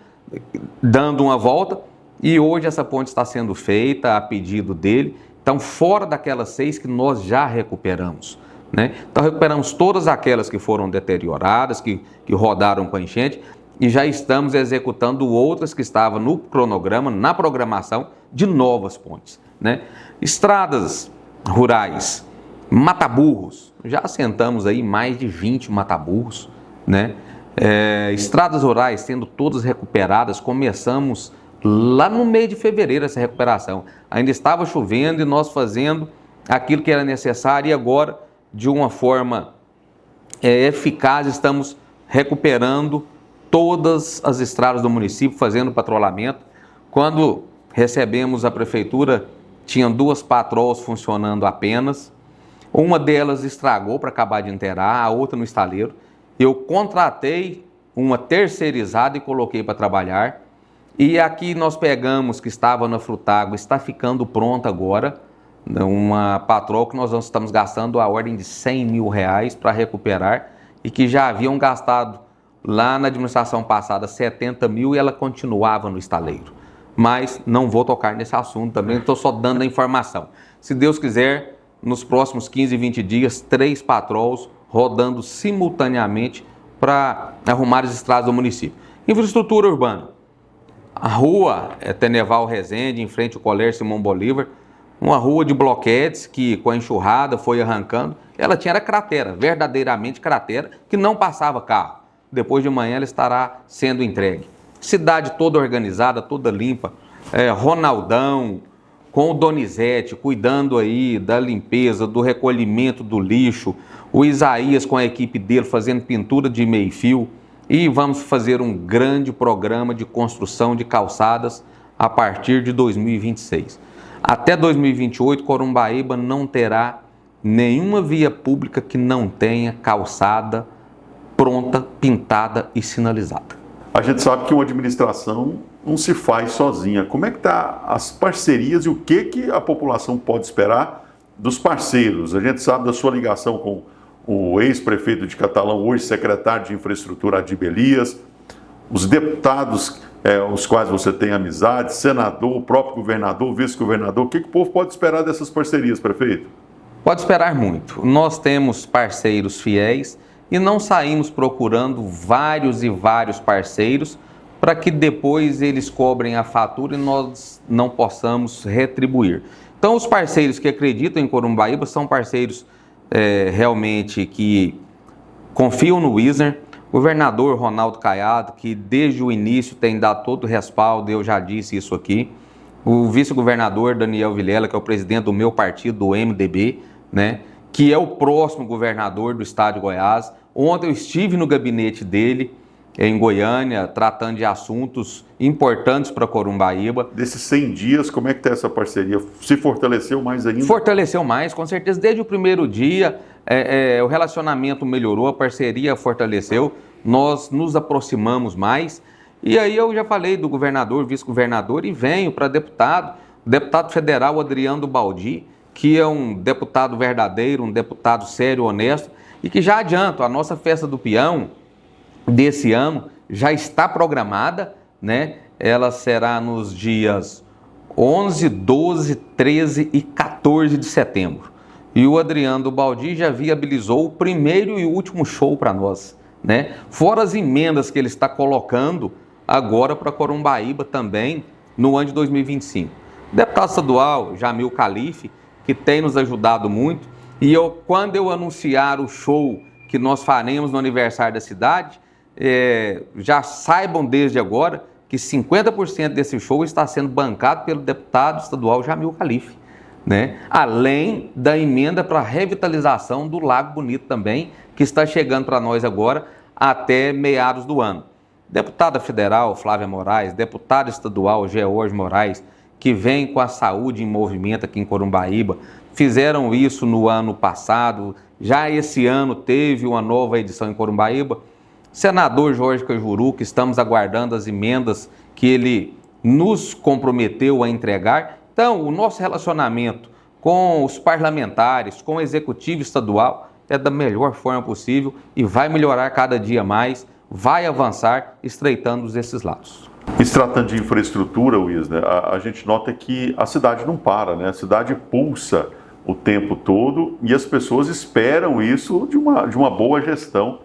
dando uma volta, e hoje essa ponte está sendo feita a pedido dele. Então, fora daquelas 6 que nós já recuperamos, né? Então, recuperamos todas aquelas que foram deterioradas, que rodaram com a enchente, e já estamos executando outras que estavam no cronograma, na programação de novas pontes, né? Estradas rurais, mataburros, já assentamos aí mais de 20 mataburros, né? Estradas rurais sendo todas recuperadas, começamos lá no mês de fevereiro essa recuperação. Ainda estava chovendo e nós fazendo aquilo que era necessário, e agora, de uma forma eficaz, estamos recuperando todas as estradas do município, fazendo patrulhamento. Quando recebemos a prefeitura, tinham 2 patrols funcionando apenas. Uma delas estragou para acabar de inteirar, a outra no estaleiro. Eu contratei uma terceirizada e coloquei para trabalhar. E aqui nós pegamos, que estava na Frutágua, está ficando pronta agora, uma patrol que nós estamos gastando a ordem de R$100 mil para recuperar, e que já haviam gastado lá na administração passada 70 mil e ela continuava no estaleiro. Mas não vou tocar nesse assunto também, estou só dando a informação. Se Deus quiser, nos próximos 15, 20 dias, 3 patrols rodando simultaneamente para arrumar as estradas do município. Infraestrutura urbana. A rua Teneval Rezende, em frente ao Colégio Simão Bolívar, uma rua de bloquetes que com a enxurrada foi arrancando. Ela era cratera, verdadeiramente cratera, que não passava carro. Depois de manhã ela estará sendo entregue. Cidade toda organizada, toda limpa. Ronaldão com o Donizete cuidando aí da limpeza, do recolhimento do lixo. O Isaías com a equipe dele fazendo pintura de meio-fio. E vamos fazer um grande programa de construção de calçadas a partir de 2026. Até 2028, Corumbaíba não terá nenhuma via pública que não tenha calçada pronta, pintada e sinalizada. A gente sabe que uma administração não se faz sozinha. Como é que tá as parcerias e o que a população pode esperar dos parceiros? A gente sabe da sua ligação com o ex-prefeito de Catalão, hoje secretário de Infraestrutura Adib Elias, os deputados os quais você tem amizade, senador, o próprio governador, vice-governador. O que o povo pode esperar dessas parcerias, prefeito? Pode esperar muito. Nós temos parceiros fiéis e não saímos procurando vários e vários parceiros para que depois eles cobrem a fatura e nós não possamos retribuir. Então, os parceiros que acreditam em Corumbaíba são parceiros realmente que confiam no Wisner. Governador Ronaldo Caiado, que desde o início tem dado todo o respaldo, eu já disse isso aqui. O vice-governador Daniel Vilela, que é o presidente do meu partido, do MDB, né, que é o próximo governador do estado de Goiás. Ontem eu estive no gabinete dele, em Goiânia, tratando de assuntos importantes para Corumbaíba. Desses 100 dias, como é que está essa parceria? Se fortaleceu mais ainda? Fortaleceu mais, com certeza. Desde o primeiro dia, o relacionamento melhorou, a parceria fortaleceu, nós nos aproximamos mais. E aí eu já falei do governador, vice-governador e venho para deputado federal Adriano Baldi, que é um deputado verdadeiro, um deputado sério, honesto, e que já adianto, a nossa festa do peão desse ano já está programada, né? Ela será nos dias 11, 12, 13 e 14 de setembro. E o Adriano Baldi já viabilizou o primeiro e último show para nós, né? Fora as emendas que ele está colocando agora para Corumbaíba também no ano de 2025. O deputado estadual Jamil Calife, que tem nos ajudado muito, e quando eu anunciar o show que nós faremos no aniversário da cidade, já saibam desde agora que 50% desse show está sendo bancado pelo deputado estadual Jamil Calife, né? Além da emenda para a revitalização do Lago Bonito também, que está chegando para nós agora até meados do ano. Deputada federal Flávia Moraes, deputado estadual George Moraes, que vem com a saúde em movimento aqui em Corumbaíba, fizeram isso no ano passado, já esse ano teve uma nova edição em Corumbaíba. Senador Jorge Cajuru, que estamos aguardando as emendas que ele nos comprometeu a entregar. Então, o nosso relacionamento com os parlamentares, com o executivo estadual, é da melhor forma possível e vai melhorar cada dia mais, vai avançar, estreitando esses laços. E se tratando de infraestrutura, Wisner, a gente nota que a cidade não para, né? A cidade pulsa o tempo todo e as pessoas esperam isso de uma boa gestão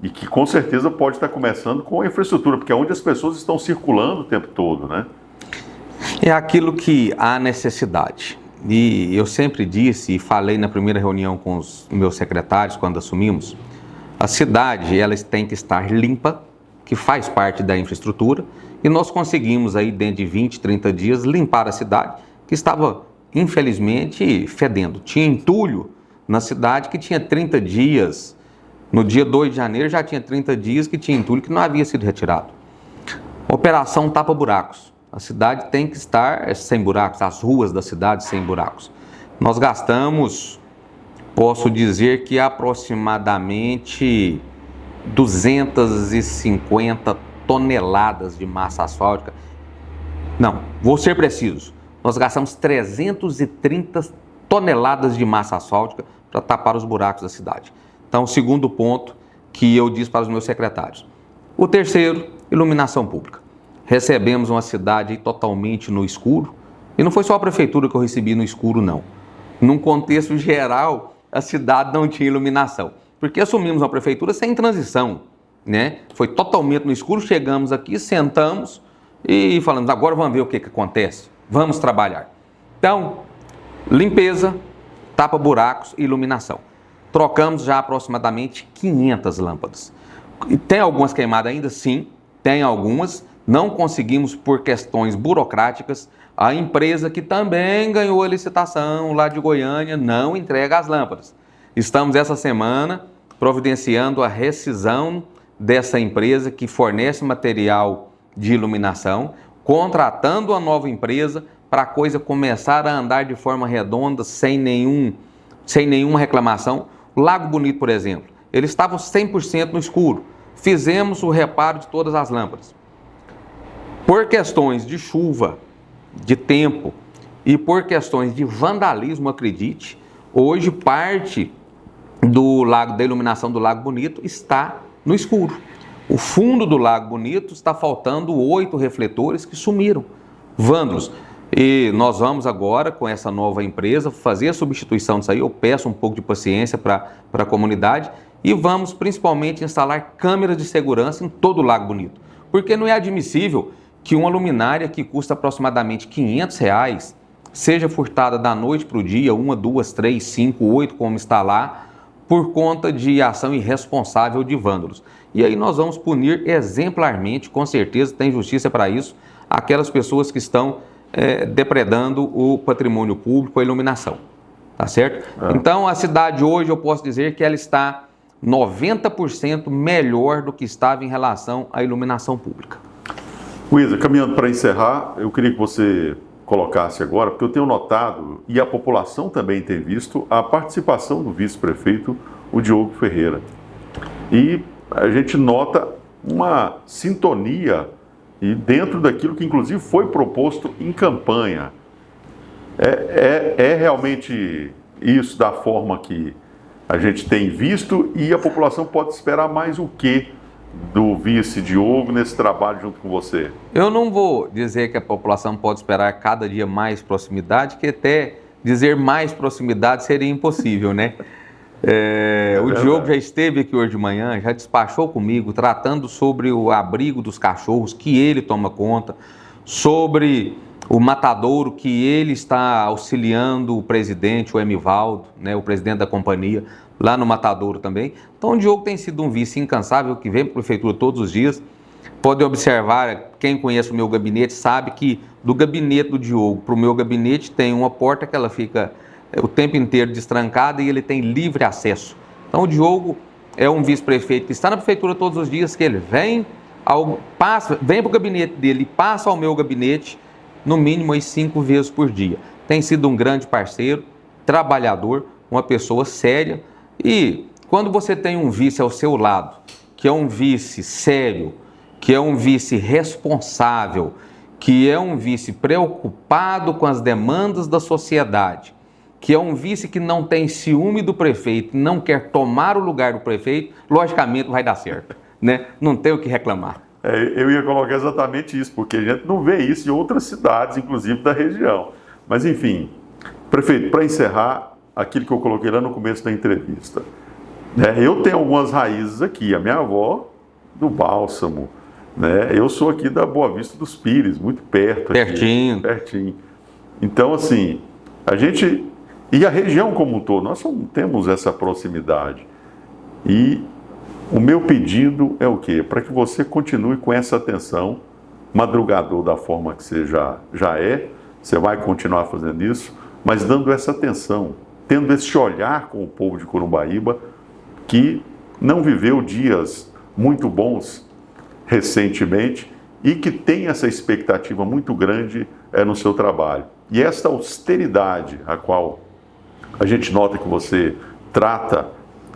e que com certeza pode estar começando com a infraestrutura, porque é onde as pessoas estão circulando o tempo todo, né? É aquilo que há necessidade. E eu sempre disse e falei na primeira reunião com os meus secretários quando assumimos, a cidade ela tem que estar limpa, que faz parte da infraestrutura, e nós conseguimos aí dentro de 20, 30 dias limpar a cidade, que estava infelizmente fedendo. Tinha entulho na cidade que tinha 30 dias, no dia 2 de janeiro já tinha 30 dias que tinha entulho que não havia sido retirado. Operação Tapa Buracos. A cidade tem que estar sem buracos, as ruas da cidade sem buracos. Nós gastamos, posso dizer que aproximadamente 250 toneladas de massa asfáltica. Não, vou ser preciso. Nós gastamos 330 toneladas de massa asfáltica para tapar os buracos da cidade. Então, o segundo ponto que eu disse para os meus secretários, O terceiro, iluminação pública. Recebemos uma cidade totalmente no escuro, e não foi só a prefeitura que eu recebi no escuro, não. Num contexto geral, a cidade não tinha iluminação, porque assumimos uma prefeitura sem transição, né? Foi totalmente no escuro, chegamos aqui, sentamos e falamos, agora vamos ver o que acontece, vamos trabalhar. Então, limpeza, tapa-buracos e iluminação. Trocamos já aproximadamente 500 lâmpadas. E tem algumas queimadas ainda? Sim, tem algumas. Não conseguimos por questões burocráticas. A empresa que também ganhou a licitação lá de Goiânia não entrega as lâmpadas. Estamos essa semana providenciando a rescisão dessa empresa que fornece material de iluminação, contratando uma nova empresa para a coisa começar a andar de forma redonda, sem nenhuma reclamação. Lago Bonito, por exemplo, eles estavam 100% no escuro. Fizemos o reparo de todas as lâmpadas. Por questões de chuva, de tempo e por questões de vandalismo, acredite, hoje parte da iluminação do Lago Bonito está no escuro. O fundo do Lago Bonito está faltando 8 refletores que sumiram, vândalos. E nós vamos agora, com essa nova empresa, fazer a substituição disso aí. Eu peço um pouco de paciência para a comunidade e vamos principalmente instalar câmeras de segurança em todo o Lago Bonito. Porque não é admissível que uma luminária que custa aproximadamente R$500 seja furtada da noite para o dia, 1, 2, 3, 5, 8, como está lá, por conta de ação irresponsável de vândalos. E aí nós vamos punir exemplarmente, com certeza tem justiça para isso, aquelas pessoas que estão depredando o patrimônio público, a iluminação, tá certo? Então a cidade hoje eu posso dizer que ela está 90% melhor do que estava em relação à iluminação pública. Luísa, caminhando para encerrar, eu queria que você colocasse agora, porque eu tenho notado, e a população também tem visto, a participação do vice-prefeito, o Diogo Ferreira. E a gente nota uma sintonia e dentro daquilo que inclusive foi proposto em campanha. É realmente isso da forma que a gente tem visto, e a população pode esperar mais o quê do vice Diogo nesse trabalho junto com você? Eu não vou dizer que a população pode esperar cada dia mais proximidade, que até dizer mais proximidade seria impossível, né? O Diogo já esteve aqui hoje de manhã, já despachou comigo, tratando sobre o abrigo dos cachorros, que ele toma conta, sobre o matadouro, que ele está auxiliando o presidente, o Emivaldo, né, o presidente da companhia, lá no matadouro também. Então o Diogo tem sido um vice incansável, que vem para a prefeitura todos os dias. Pode observar, quem conhece o meu gabinete sabe que do gabinete do Diogo para o meu gabinete tem uma porta que ela fica o tempo inteiro destrancada e ele tem livre acesso. Então o Diogo é um vice-prefeito que está na prefeitura todos os dias, que ele vem para o gabinete dele e passa ao meu gabinete no mínimo 5 vezes por dia. Tem sido um grande parceiro, trabalhador, uma pessoa séria. E quando você tem um vice ao seu lado, que é um vice sério, que é um vice responsável, que é um vice preocupado com as demandas da sociedade, que é um vice que não tem ciúme do prefeito, não quer tomar o lugar do prefeito, logicamente vai dar certo, né? Não tem o que reclamar. Eu ia colocar exatamente isso, porque a gente não vê isso em outras cidades, inclusive da região. Mas enfim, prefeito, para encerrar aquilo que eu coloquei lá no começo da entrevista, eu tenho algumas raízes aqui, a minha avó do Bálsamo, né? Eu sou aqui da Boa Vista dos Pires, muito perto. Pertinho. Então, assim, a gente... E a região como um todo, nós temos essa proximidade. E o meu pedido é o quê? Para que você continue com essa atenção, madrugador da forma que você já é, você vai continuar fazendo isso, mas dando essa atenção, tendo esse olhar com o povo de Corumbaíba, que não viveu dias muito bons recentemente e que tem essa expectativa muito grande no seu trabalho. E esta austeridade a qual a gente nota que você trata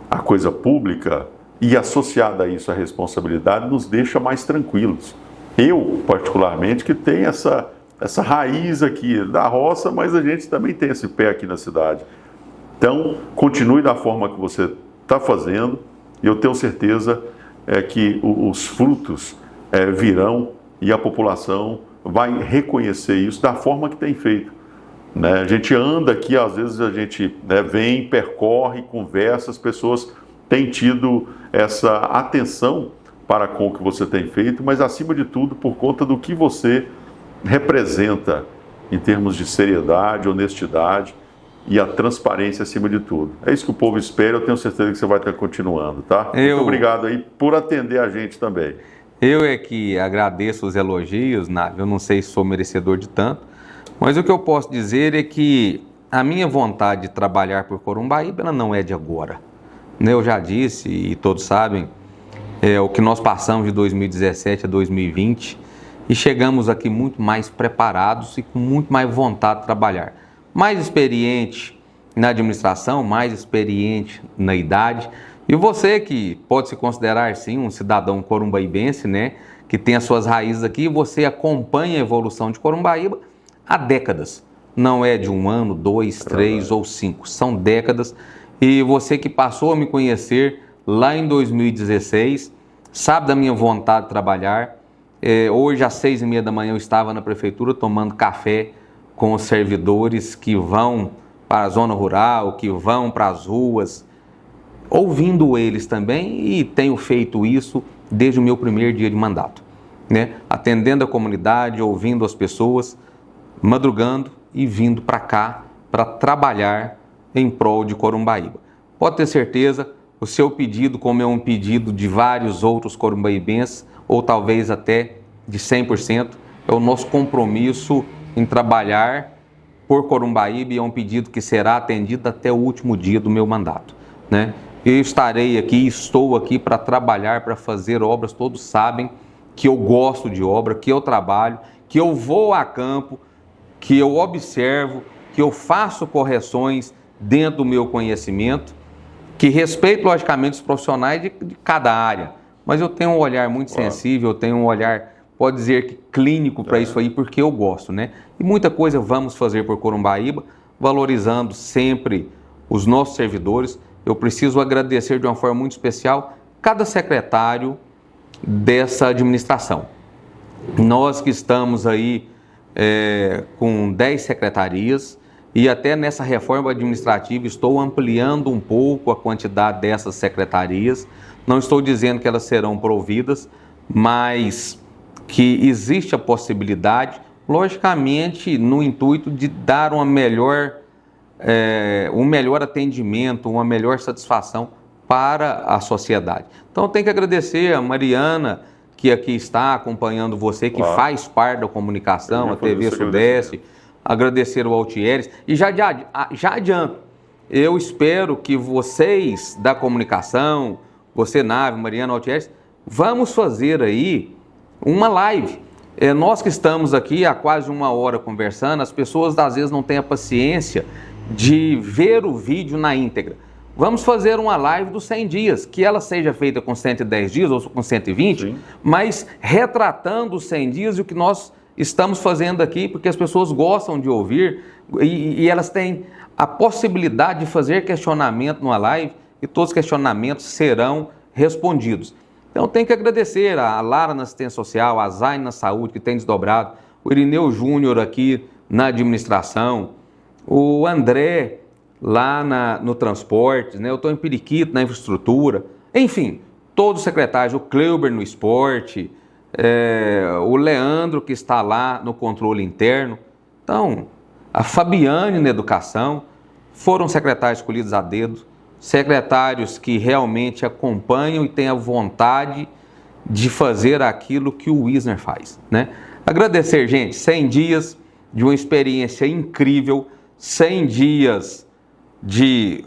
a coisa pública e associada a isso a responsabilidade nos deixa mais tranquilos. Eu, particularmente, que tenho essa raiz aqui da roça, mas a gente também tem esse pé aqui na cidade. Então, continue da forma que você está fazendo e eu tenho certeza é que os frutos virão e a população vai reconhecer isso da forma que tem feito. Né? A gente anda aqui, às vezes a gente vem, percorre, conversa, as pessoas têm tido essa atenção para com o que você tem feito, mas acima de tudo por conta do que você representa em termos de seriedade, honestidade e a transparência acima de tudo. É isso que o povo espera, eu tenho certeza que você vai estar continuando, tá? Muito obrigado aí por atender a gente também. Eu é que agradeço os elogios, eu não sei se sou merecedor de tanto, mas o que eu posso dizer é que a minha vontade de trabalhar por Corumbaíba, ela não é de agora. Eu já disse, e todos sabem, o que nós passamos de 2017 a 2020 e chegamos aqui muito mais preparados e com muito mais vontade de trabalhar. Mais experiente na administração, mais experiente na idade. E você que pode se considerar, sim, um cidadão corumbaibense, né, que tem as suas raízes aqui, você acompanha a evolução de Corumbaíba há décadas. Não é de 1 ano, 2, 3 ou 5, são décadas. E você que passou a me conhecer lá em 2016, sabe da minha vontade de trabalhar. Hoje, às 6h30 da manhã, eu estava na prefeitura tomando café com os servidores que vão para a zona rural, que vão para as ruas, ouvindo eles também, e tenho feito isso desde o meu primeiro dia de mandato, né? Atendendo a comunidade, ouvindo as pessoas, madrugando e vindo para cá para trabalhar em prol de Corumbaíba. Pode ter certeza, o seu pedido, como é um pedido de vários outros corumbaibenses, ou talvez até de 100%, é o nosso compromisso em trabalhar por Corumbaíba, e é um pedido que será atendido até o último dia do meu mandato, né? Eu estarei aqui, estou aqui para trabalhar, para fazer obras. Todos sabem que eu gosto de obra, que eu trabalho, que eu vou a campo, que eu observo, que eu faço correções dentro do meu conhecimento, que respeito, logicamente, os profissionais de cada área, mas eu tenho um olhar muito sensível, eu tenho um olhar, pode dizer que clínico para isso aí, porque eu gosto, né? E muita coisa vamos fazer por Corumbaíba, valorizando sempre os nossos servidores. Eu preciso agradecer de uma forma muito especial cada secretário dessa administração. Nós que estamos aí com 10 secretarias, e até nessa reforma administrativa estou ampliando um pouco a quantidade dessas secretarias. Não estou dizendo que elas serão providas, mas que existe a possibilidade, logicamente no intuito de dar um melhor atendimento, uma melhor satisfação para a sociedade. Então tem que agradecer a Mariana, que aqui está acompanhando você, que faz parte da comunicação, a TV Sudeste, agradecer o Altieres, e já adianto, eu espero que vocês da comunicação, você, Nave, Mariana, Altieres, vamos fazer aí uma live. Nós que estamos aqui há quase 1 hora conversando, as pessoas às vezes não têm a paciência de ver o vídeo na íntegra. Vamos fazer uma live dos 100 dias, que ela seja feita com 110 dias ou com 120, sim, mas retratando os 100 dias e o que nós estamos fazendo aqui, porque as pessoas gostam de ouvir e elas têm a possibilidade de fazer questionamento numa live, e todos os questionamentos serão respondidos. Então tem que agradecer a Lara na assistência social, a Zaine na saúde, que tem desdobrado, o Irineu Júnior aqui na administração, o André lá no transporte, né? Eu estou em Periquito na infraestrutura, enfim, todos os secretários, o Cleuber no esporte, o Leandro que está lá no controle interno, então a Fabiane na educação, foram secretários escolhidos a dedo, secretários que realmente acompanham e têm a vontade de fazer aquilo que o Wisner faz, né? Agradecer, gente, 100 dias de uma experiência incrível, 100 dias de,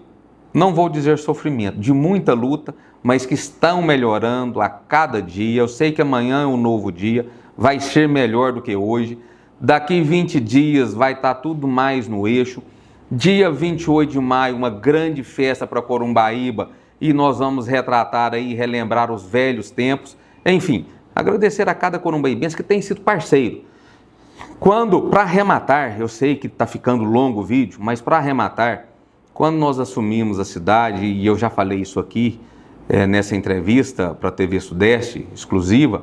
não vou dizer sofrimento, de muita luta, mas que estão melhorando a cada dia. Eu sei que amanhã é um novo dia, vai ser melhor do que hoje. Daqui 20 dias vai estar tudo mais no eixo. Dia 28 de maio, uma grande festa para Corumbaíba, e nós vamos retratar aí, relembrar os velhos tempos. Enfim, agradecer a cada corumbaibense que tem sido parceiro. Para arrematar, eu sei que está ficando longo o vídeo, mas para arrematar, quando nós assumimos a cidade, e eu já falei isso aqui, nessa entrevista para a TV Sudeste, exclusiva,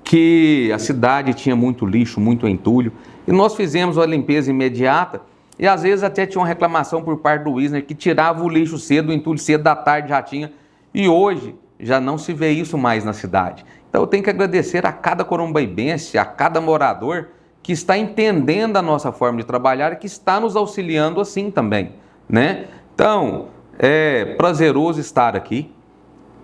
que a cidade tinha muito lixo, muito entulho, e nós fizemos a limpeza imediata, e às vezes até tinha uma reclamação por parte do Wisner, que tirava o lixo cedo, o entulho cedo, da tarde já tinha, e hoje já não se vê isso mais na cidade. Então eu tenho que agradecer a cada corumbaibense, a cada morador, que está entendendo a nossa forma de trabalhar e que está nos auxiliando assim também, né? Então, é prazeroso estar aqui,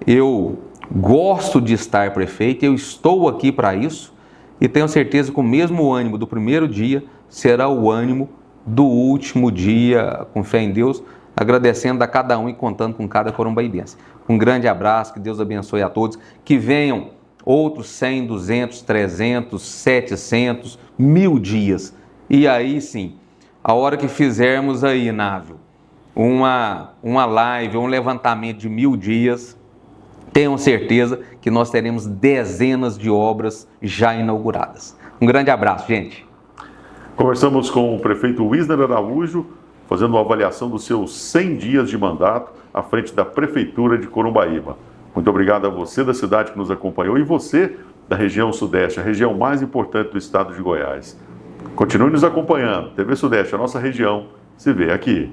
eu gosto de estar prefeito, eu estou aqui para isso e tenho certeza que o mesmo ânimo do primeiro dia será o ânimo do último dia, com fé em Deus, agradecendo a cada um e contando com cada corumbaibense. Um grande abraço, que Deus abençoe a todos, que venham outros 100, 200, 300, 700, 1000 dias. E aí sim, a hora que fizermos aí, Návio, uma live, um levantamento de 1000 dias, tenham certeza que nós teremos dezenas de obras já inauguradas. Um grande abraço, gente. Conversamos com o prefeito Wisner Araújo, fazendo uma avaliação dos seus 100 dias de mandato à frente da Prefeitura de Corumbaíba. Muito obrigado a você da cidade que nos acompanhou e você da região Sudeste, a região mais importante do estado de Goiás. Continue nos acompanhando. TV Sudeste, a nossa região, se vê aqui.